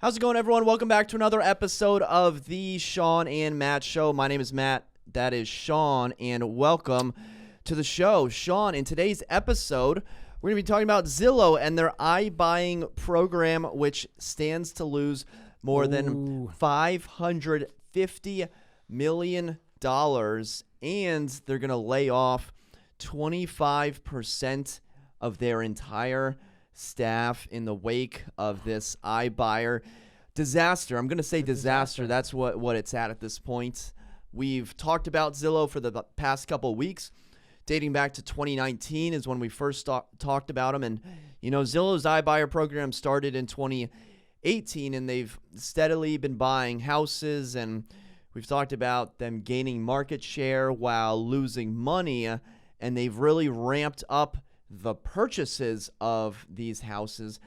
How's it going, everyone? Welcome back to another episode of the Shawn and Matt Show. My name is Matt. That is Shawn, and welcome to the show. Shawn, in today's episode, we're going to be talking about Zillow and their iBuying program, which stands to lose more than $550 million, and they're going to lay off 25% of their entire staff in the wake of this iBuyer disaster. I'm going to say disaster. That's what it's at this point. We've talked about Zillow for the past couple of weeks. Dating back to 2019 is when we first talked about them. And, you know, Zillow's iBuyer program started in 2018, and they've steadily been buying houses. And we've talked about them gaining market share while losing money. And they've really ramped up the purchases of these houses,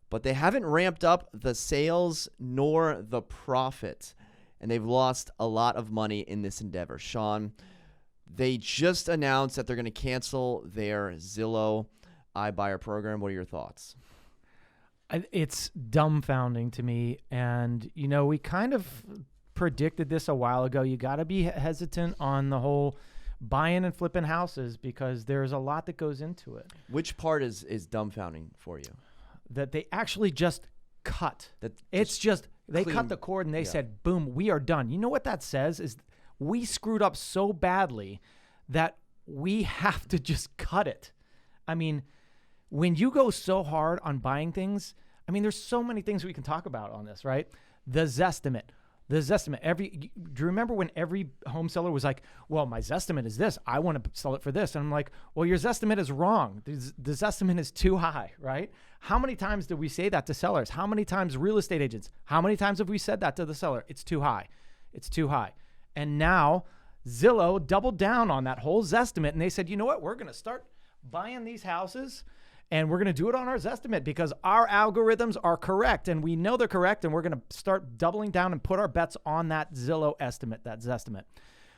but they haven't ramped up the sales nor the profit, and they've lost a lot of money in this endeavor. Shawn, they just announced that they're going to cancel their Zillow iBuyer program. What are your thoughts? It's dumbfounding to me, and you know, we kind of predicted this a while ago. You got to be hesitant on the whole buying and flipping houses because there's a lot that goes into it. Which part is dumbfounding for you? That they actually just cut. They cut the cord and they said, boom, we are done. You know what that says is we screwed up so badly that we have to just cut it. I mean, when you go so hard on buying things, I mean, there's so many things we can talk about on this, right? The Zestimate. Do you remember when every home seller was like, well, my Zestimate is this. I want to sell it for this. And I'm like, well, your Zestimate is wrong. The Zestimate is too high, right? How many times did we say that to sellers? How many times real estate agents? How many times have we said that to the seller? It's too high. It's too high. And now Zillow doubled down on that whole Zestimate. And they said, you know what? We're going to start buying these houses. And we're going to do it on our Zestimate because our algorithms are correct and we know they're correct. And we're going to start doubling down and put our bets on that Zillow estimate, that Zestimate.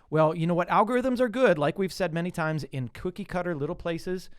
Well, you know what? Algorithms are good, like we've said many times, in cookie cutter little places.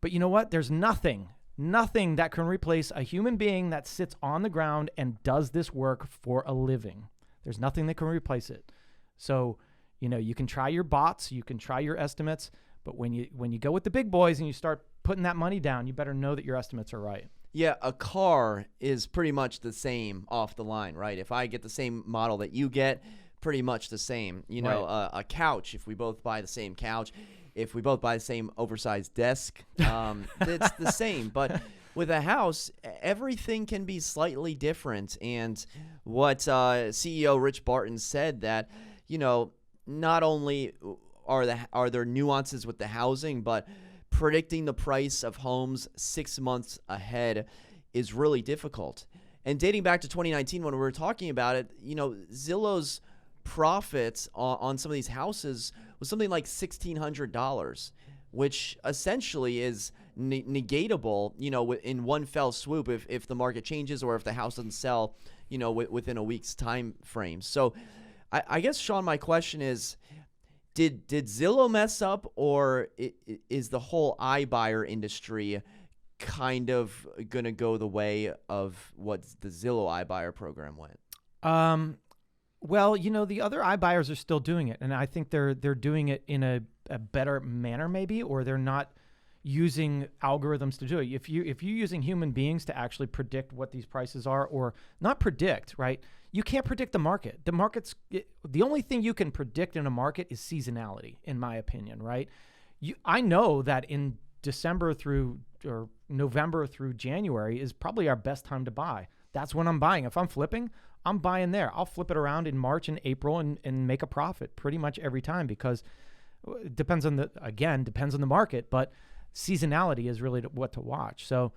But you know what? There's nothing that can replace a human being that sits on the ground and does this work for a living. There's nothing that can replace it. So, you know, you can try your bots, you can try your estimates, but when you go with the big boys and you start putting that money down, you better know that your estimates are right. Yeah, a car is pretty much the same off the line, right? If I get the same model that you get, pretty much the same. You know, right. A couch, if we both buy the same couch, if we both buy the same oversized desk, it's the same. But with a house, everything can be slightly different. And what CEO Rich Barton said that, you know, not only are there nuances with the housing, but predicting the price of homes 6 months ahead is really difficult. And dating back to 2019, when we were talking about it, you know, Zillow's profits on some of these houses was something like $1,600, which essentially is negatable, you know, in one fell swoop if the market changes or if the house doesn't sell, you know, within a week's time frame. So I guess, Shawn, my question is, Did Zillow mess up, or is the whole iBuyer industry kind of going to go the way of what the Zillow iBuyer program went? Well, you know, the other iBuyers are still doing it, and I think they're doing it in a better manner maybe, or they're not using algorithms to do it. If you're using human beings to actually predict what these prices are, or not predict, right? You can't predict the market. The only thing you can predict in a market is seasonality, in my opinion, right? I know that in December or November through January is probably our best time to buy. That's when I'm buying. If I'm flipping, I'm buying there. I'll flip it around in March and April and make a profit pretty much every time because it depends on the market, but seasonality is really what to watch. So,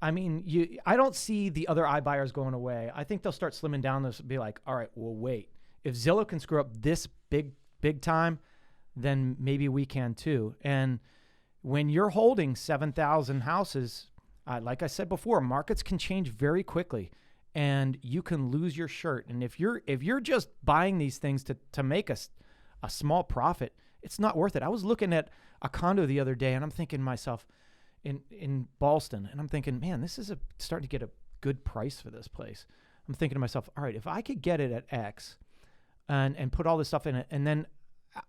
I mean, I don't see the other iBuyers going away. I think they'll start slimming down this and be like, all right, well, wait. If Zillow can screw up this big time, then maybe we can too. And when you're holding 7,000 houses, like I said before, markets can change very quickly and you can lose your shirt. And if you're just buying these things to make a small profit, it's not worth it. I was looking at a condo the other day and I'm thinking to myself, in Ballston, and I'm thinking, man, this is starting to get a good price for this place. I'm thinking to myself, all right, if I could get it at X and put all this stuff in it, and then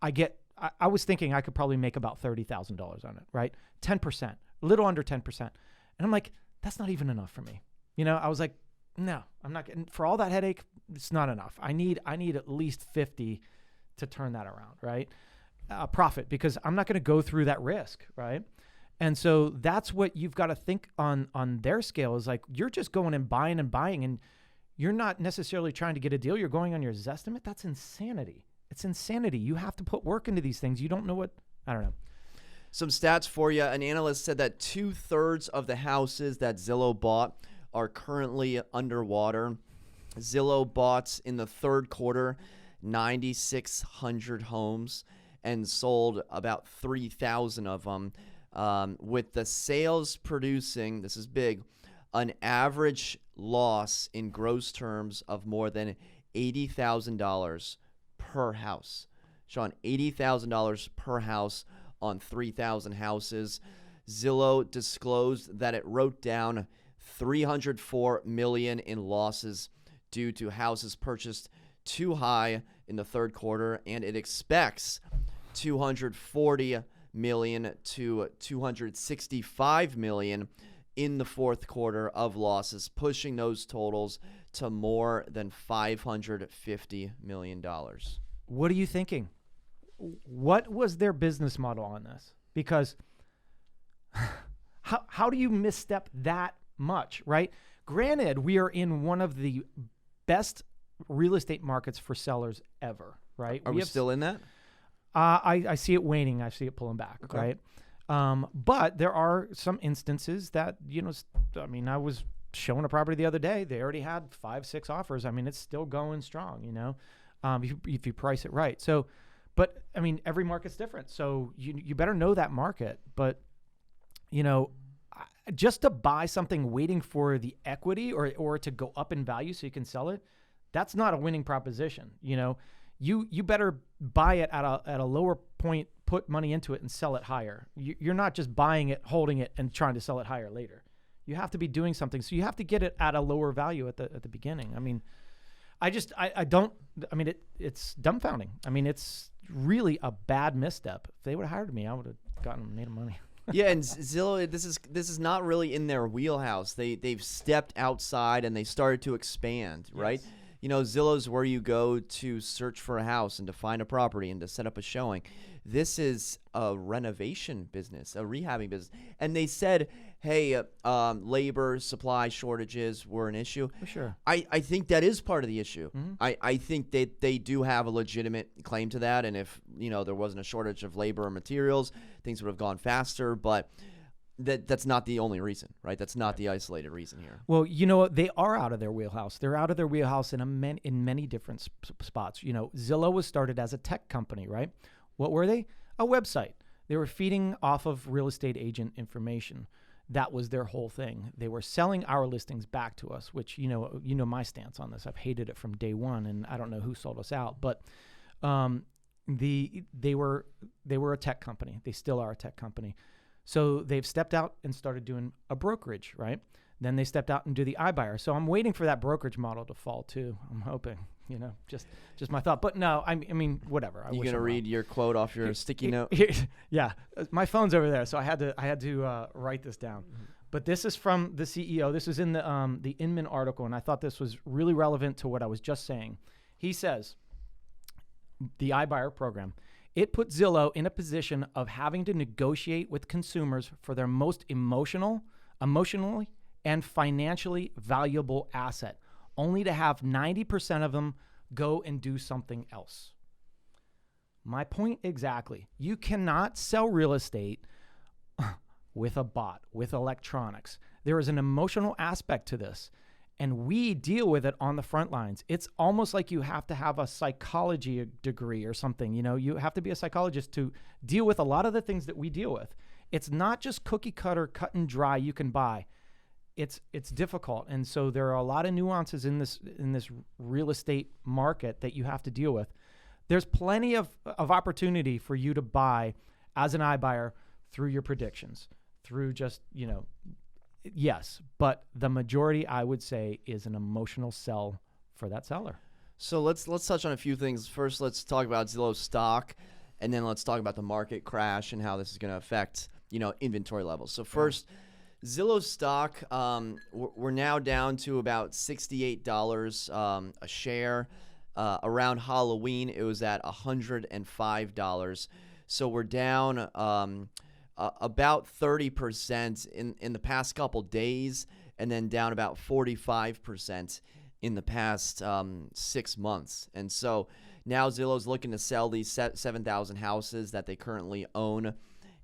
I was thinking I could probably make about $30,000 on it, right? 10%, a little under 10%. And I'm like, that's not even enough for me. I was like, no, I'm not getting, for all that headache, it's not enough. I need at least 50 to turn that around, right? Profit, because I'm not going to go through that risk, right? And so that's what you've got to think on their scale is like, you're just going and buying, and you're not necessarily trying to get a deal. You're going on your Zestimate. That's insanity. It's insanity. You have to put work into these things. You don't know I don't know. Some stats for you. An analyst said that 2/3 of the houses that Zillow bought are currently underwater. Zillow bought in the third quarter 9,600 homes and sold about 3,000 of them, with the sales producing, this is big, an average loss in gross terms of more than $80,000 per house. Shawn, $80,000 per house on 3,000 houses. Zillow disclosed that it wrote down $304 million in losses due to houses purchased too high in the third quarter, and it expects $240 million to $265 million in the fourth quarter of losses, pushing those totals to more than $550 million. What are you thinking? What was their business model on this? Because how do you misstep that much, right? Granted, we are in one of the best real estate markets for sellers ever, right? Are we still in that? I see it waning. I see it pulling back, okay. Right? But there are some instances that, I was showing a property the other day. They already had 5-6 offers. It's still going strong, if you price it right. So, but every market's different. So you better know that market. But, just to buy something waiting for the equity or to go up in value so you can sell it, that's not a winning proposition. You better buy it at a lower point, put money into it, and sell it higher. You're not just buying it, holding it, and trying to sell it higher later. You have to be doing something. So you have to get it at a lower value at the beginning. It's dumbfounding. It's really a bad misstep. If they would have hired me, I would have made them money. Yeah, and Zillow, this is not really in their wheelhouse. They've stepped outside and they started to expand, right? Yes. Zillow's where you go to search for a house and to find a property and to set up a showing. This is a renovation business, a rehabbing business. And they said, hey, labor supply shortages were an issue. For sure. I think that is part of the issue. Mm-hmm. I think that they do have a legitimate claim to that. And if, there wasn't a shortage of labor or materials, things would have gone faster. But that's not the only reason, right? That's not the isolated reason here. Well, they are out of their wheelhouse. They're out of their wheelhouse in many different spots. Zillow was started as a tech company, right? What were they? A website. They were feeding off of real estate agent information. That was their whole thing. They were selling our listings back to us, which, my stance on this. I've hated it from day one, and I don't know who sold us out. But they were a tech company. They still are a tech company. So they've stepped out and started doing a brokerage, right? Then they stepped out and do the iBuyer. So I'm waiting for that brokerage model to fall too. I'm hoping, just my thought. But no, whatever. You gonna read your quote off your sticky note? Yeah, my phone's over there, so I had to write this down. Mm-hmm. But this is from the CEO. This is in the Inman article, and I thought this was really relevant to what I was just saying. He says, the iBuyer program, it put Zillow in a position of having to negotiate with consumers for their most emotionally and financially valuable asset, only to have 90% of them go and do something else. My point exactly. You cannot sell real estate with a bot, with electronics. There is an emotional aspect to this, and we deal with it on the front lines. It's almost like you have to have a psychology degree or something. You have to be a psychologist to deal with a lot of the things that we deal with. It's not just cookie cutter, cut and dry you can buy. It's difficult. And so there are a lot of nuances in this real estate market that you have to deal with. There's plenty of opportunity for you to buy as an iBuyer through your predictions, through just, Yes, but the majority, I would say, is an emotional sell for that seller. So let's touch on a few things. First, let's talk about Zillow stock, and then let's talk about the market crash and how this is going to affect, inventory levels. So first, Zillow stock, we're now down to about $68 a share. Around Halloween, it was at $105. So we're down about 30% in the past couple days, and then down about 45% in the past 6 months. And so now Zillow's looking to sell these 7,000 houses that they currently own,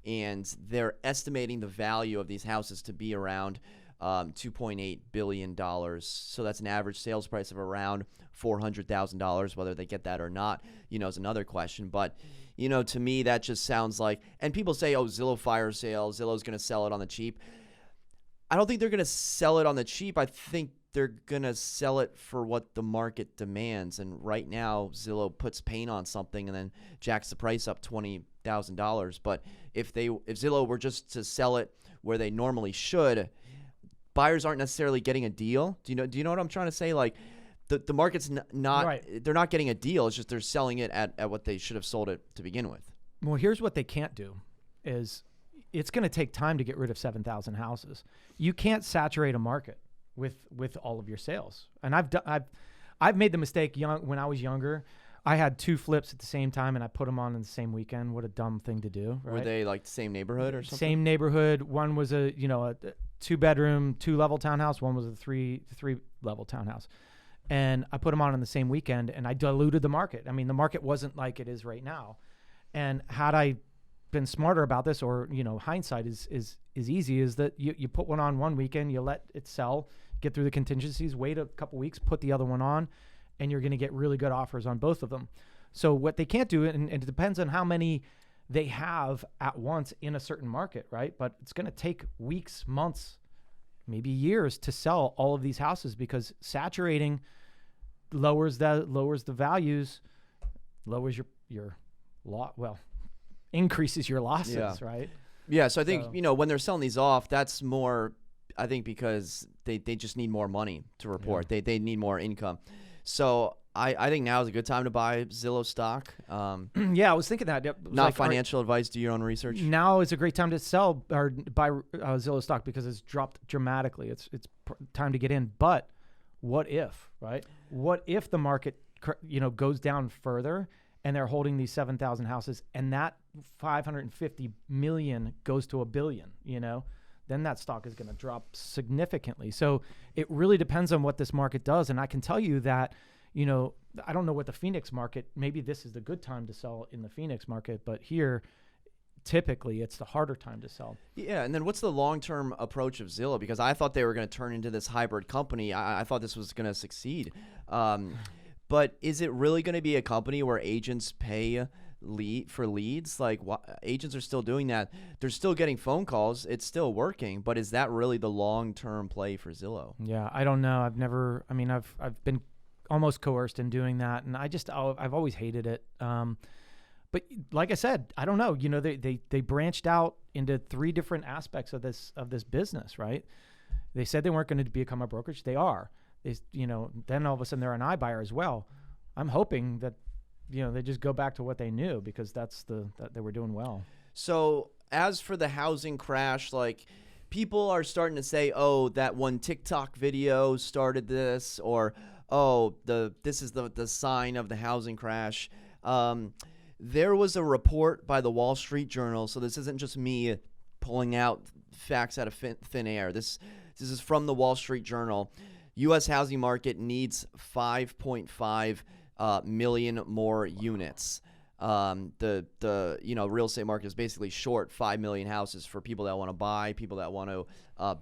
and they're estimating the value of these houses to be around $2.8 billion. So that's an average sales price of around $400,000. Whether they get that or not, is another question. But, to me, that just sounds like, and people say, oh, Zillow fire sale, Zillow's going to sell it on the cheap. I don't think they're going to sell it on the cheap. I think they're going to sell it for what the market demands. And right now, Zillow puts paint on something and then jacks the price up $20,000. But if Zillow were just to sell it where they normally should, buyers aren't necessarily getting a deal. Do you know what I'm trying to say? Like, the market's not right. They're not getting a deal. It's just they're selling it at what they should have sold it to begin with. Well, here's what they can't do is it's going to take time to get rid of 7,000 houses. You can't saturate a market with all of your sales. And I've made the mistake when I was younger. I had 2 flips at the same time, and I put them on in the same weekend. What a dumb thing to do. Right? Were they like the same neighborhood or something? Same neighborhood. One was a 2-bedroom, 2-level townhouse. One was a 3-level townhouse. And I put them on the same weekend, and I diluted the market. I mean, the market wasn't like it is right now. And had I been smarter about this, or hindsight is easy, is that you put one on one weekend, you let it sell, get through the contingencies, wait a couple weeks, put the other one on, and you're going to get really good offers on both of them. So what they can't do, and it depends on how many they have at once in a certain market, right? But it's going to take weeks, months, maybe years to sell all of these houses, because saturating lowers the values, lowers your lot. Well, increases your losses, right? Yeah. So I think when they're selling these off, that's more, I think, because they just need more money to report. Yeah. They need more income. So I think now is a good time to buy Zillow stock. Yeah, I was thinking that. Not financial advice. Do your own research. Now is a great time to sell or buy Zillow stock because it's dropped dramatically. It's time to get in. But what if, right? What if the market goes down further and they're holding these 7,000 houses, and that 550 million goes to $1 billion? Then that stock is going to drop significantly. So it really depends on what this market does. And I can tell you that, I don't know what the Phoenix market, maybe this is the good time to sell in the Phoenix market, but here, typically, it's the harder time to sell. Yeah, and then what's the long-term approach of Zillow? Because I thought they were going to turn into this hybrid company. I thought this was going to succeed. But is it really going to be a company where agents pay for leads? Like, agents are still doing that. They're still getting phone calls. It's still working. But is that really the long-term play for Zillow? Yeah, I don't know. I've been almost coerced in doing that, and I've always hated it. But like I said, I don't know. They branched out into 3 different aspects of this business, right? They said they weren't going to become a brokerage. They are. Then all of a sudden they're an iBuyer as well. I'm hoping that they just go back to what they knew, because that they were doing well. So as for the housing crash, like, people are starting to say, oh, that one TikTok video started this, or this is the sign of the housing crash. There was a report by the Wall Street Journal, so this isn't just me pulling out facts out of thin air. This is from the Wall Street Journal. U.S. housing market needs 5.5 million more units. The real estate market is basically short 5 million houses for people that want to buy, people that want to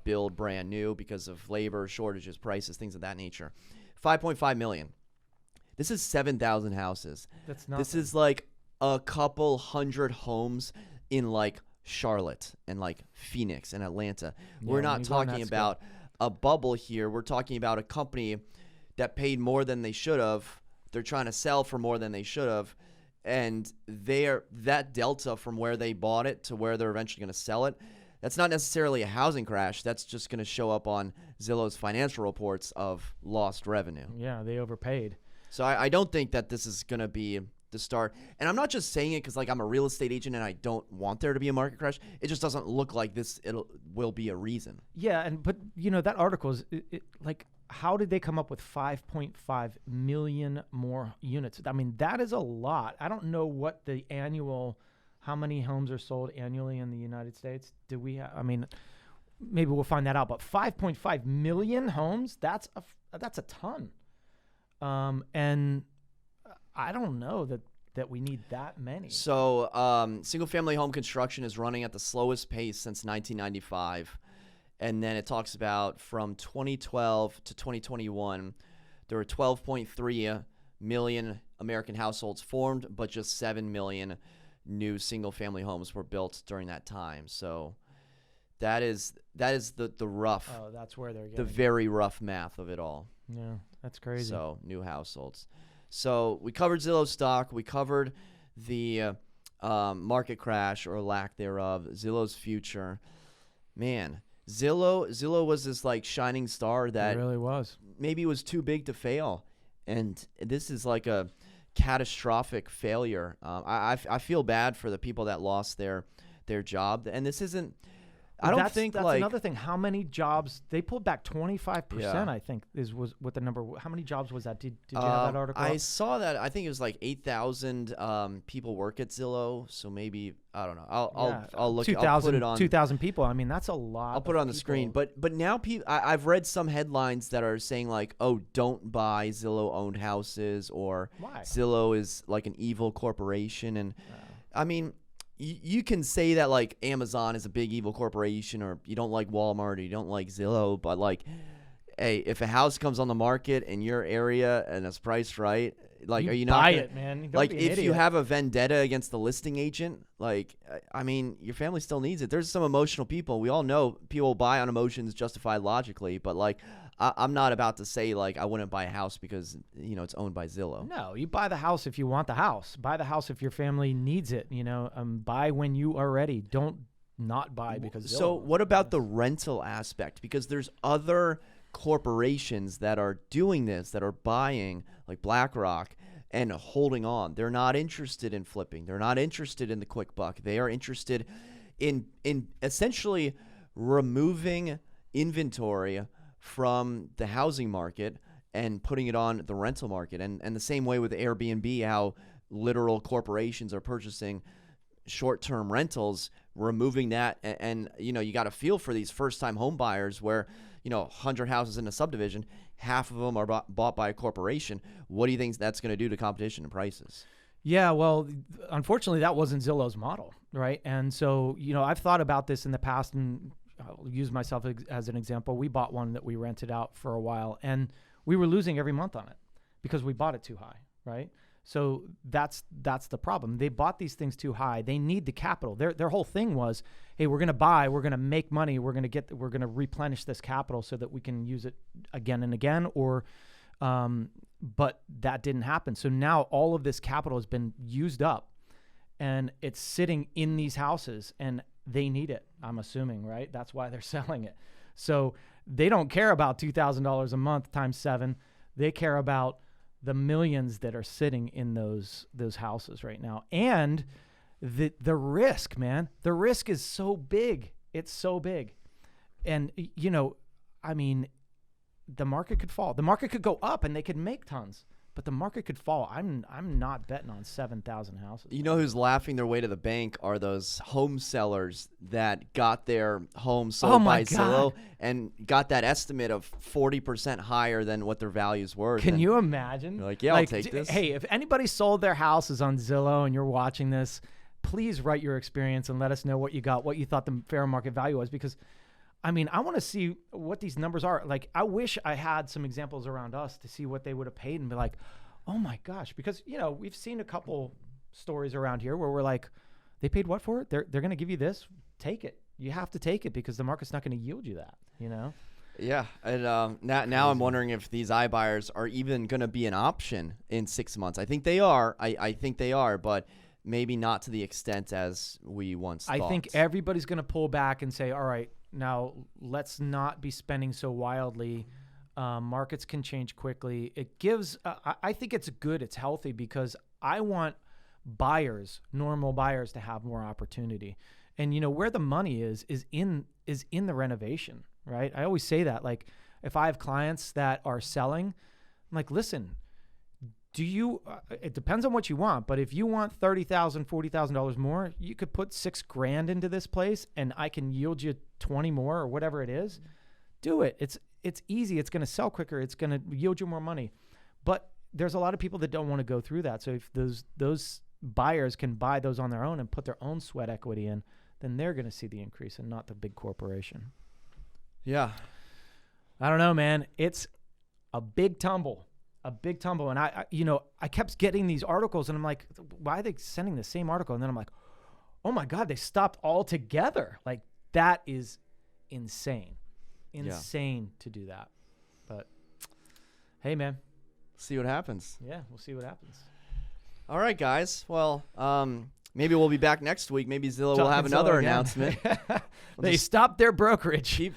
build brand new because of labor shortages, prices, things of that nature. 5.5 million. This is 7,000 houses. That's not. This is like a couple hundred homes in like Charlotte and like Phoenix and Atlanta. Yeah, we're not talking about a bubble here. We're talking about a company that paid more than they should have. They're trying to sell for more than they should have. And that delta from where they bought it to where they're eventually going to sell it, that's not necessarily a housing crash. That's just going to show up on Zillow's financial reports of lost revenue. Yeah, they overpaid. So I don't think that this is going to be the start. And I'm not just saying it because, like, I'm a real estate agent and I don't want there to be a market crash. It just doesn't look like this will be a reason. Yeah, but, that article is, like, how did they come up with 5.5 million more units? I mean, that is a lot. I don't know what the how many homes are sold annually in the United States. Do we have, maybe we'll find that out, but 5.5 million homes, that's a ton. And I don't know that we need that many. So single family home construction is running at the slowest pace since 1995. And then it talks about from 2012 to 2021, there were 12.3 million American households formed, but just 7 million new single-family homes were built during that time. So that is the rough. Oh, that's where they're getting the very rough math of it all. Yeah, that's crazy. So new households. So we covered Zillow stock. We covered the market crash or lack thereof. Zillow's future. Man, Zillow was this like shining star that it really was. Maybe was too big to fail, and this is like a catastrophic failure. I feel bad for the people that lost their job, and this isn't. I don't think that's like another thing. How many jobs they pulled back? 25%, Yeah. I think was what the number. How many jobs was that? Did you have that article? I saw that. I think it was like 8,000 people work at Zillow. So maybe I don't know. I'll look. 2,000, I'll put it on 2,000 people. I mean, that's a lot. I'll put it on the screen. But now I've read some headlines that are saying like, oh, don't buy Zillow owned houses, or Why? Zillow is like an evil corporation. And I mean, you can say that like Amazon is a big evil corporation, or you don't like Walmart, or you don't like Zillow, but like, hey, if a house comes on the market in your area and it's priced right, like, are you not buy gonna, it, man? Don't like, be an if you idiot. have a vendetta against the listing agent, like, I mean, your family still needs it. There's some emotional people. We all know people buy on emotions justified logically, but like, I'm not about to say like I wouldn't buy a house because it's owned by Zillow. No, you buy the house if you want the house. Buy the house if your family needs it. Buy when you are ready. Don't not buy because Zillow. So what about the rental aspect? Because there's other corporations that are doing this, that are buying, like BlackRock, and holding on. They're not interested in flipping. They're not interested in the quick buck. They are interested in essentially removing inventory from the housing market and putting it on the rental market. And the same way with Airbnb, how literal corporations are purchasing short-term rentals, removing that. And you got to feel for these first-time home buyers where, 100 houses in a subdivision, half of them are bought by a corporation. What do you think that's going to do to competition and prices? Yeah, well, unfortunately, that wasn't Zillow's model, right? And so, I've thought about this in the past, and I'll use myself as an example. We bought one that we rented out for a while, and we were losing every month on it because we bought it too high, right? So that's the problem. They bought these things too high. They need the capital. Their whole thing was, hey, we're going to buy, we're going to make money, we're going to replenish this capital so that we can use it again and again, but that didn't happen. So now all of this capital has been used up, and it's sitting in these houses, and they need it, I'm assuming, right? That's why they're selling it. So they don't care about $2,000 a month times 7. They care about the millions that are sitting in those houses right now. And the risk, man, the risk is so big. It's so big. And, I mean, the market could fall. The market could go up and they could make tons. But the market could fall. I'm not betting on 7,000 houses. You know who's laughing their way to the bank are those home sellers that got their home sold by Zillow and got that estimate of 40% higher than what their values were. Can you imagine? They're like, yeah, I'll take this. Hey, if anybody sold their houses on Zillow and you're watching this, please write your experience and let us know what you got, what you thought the fair market value was, because I mean, I want to see what these numbers are. Like, I wish I had some examples around us to see what they would have paid and be like, oh my gosh, because, we've seen a couple stories around here where we're like, they paid what for it? They're going to give you this. Take it. You have to take it because the market's not going to yield you that, Yeah. And now I'm wondering if these iBuyers are even going to be an option in 6 months. I think they are. I think they are. But maybe not to the extent as we once thought. I think everybody's going to pull back and say, all right, now let's not be spending so wildly. Markets can change quickly. It gives, I think it's good, it's healthy, because I want buyers, normal buyers, to have more opportunity. And you know, where the money is in the renovation, right? I always say that, like, if I have clients that are selling, I'm like, listen, do you, it depends on what you want, but if you want $30,000, $40,000 more, you could put $6,000 into this place and I can yield you 20 more or whatever it is. Do it. It's easy. It's going to sell quicker. It's going to yield you more money. But there's a lot of people that don't want to go through that. So if those buyers can buy those on their own and put their own sweat equity in, then they're going to see the increase and not the big corporation. Yeah. I don't know, man. It's a big tumble. And I kept getting these articles and I'm like, why are they sending the same article? And then I'm like, oh my God, they stopped altogether. Like, that is insane to do that. But hey, man, see what happens. Yeah, we'll see what happens. All right, guys. Well, maybe we'll be back next week. Maybe Zillow will have another announcement. They stopped their brokerage.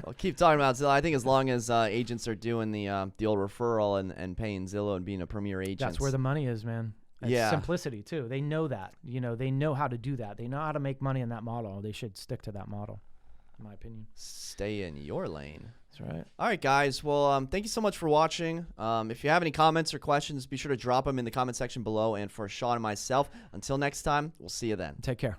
Well, keep talking about Zillow. I think as long as agents are doing the old referral and paying Zillow and being a premier agent. That's where the money is, man. It's simplicity, too. They know that. You know, they know how to do that. They know how to make money in that model. They should stick to that model, in my opinion. Stay in your lane. That's right. All right, guys. Well, thank you so much for watching. If you have any comments or questions, be sure to drop them in the comment section below. And for Shawn and myself, until next time, we'll see you then. Take care.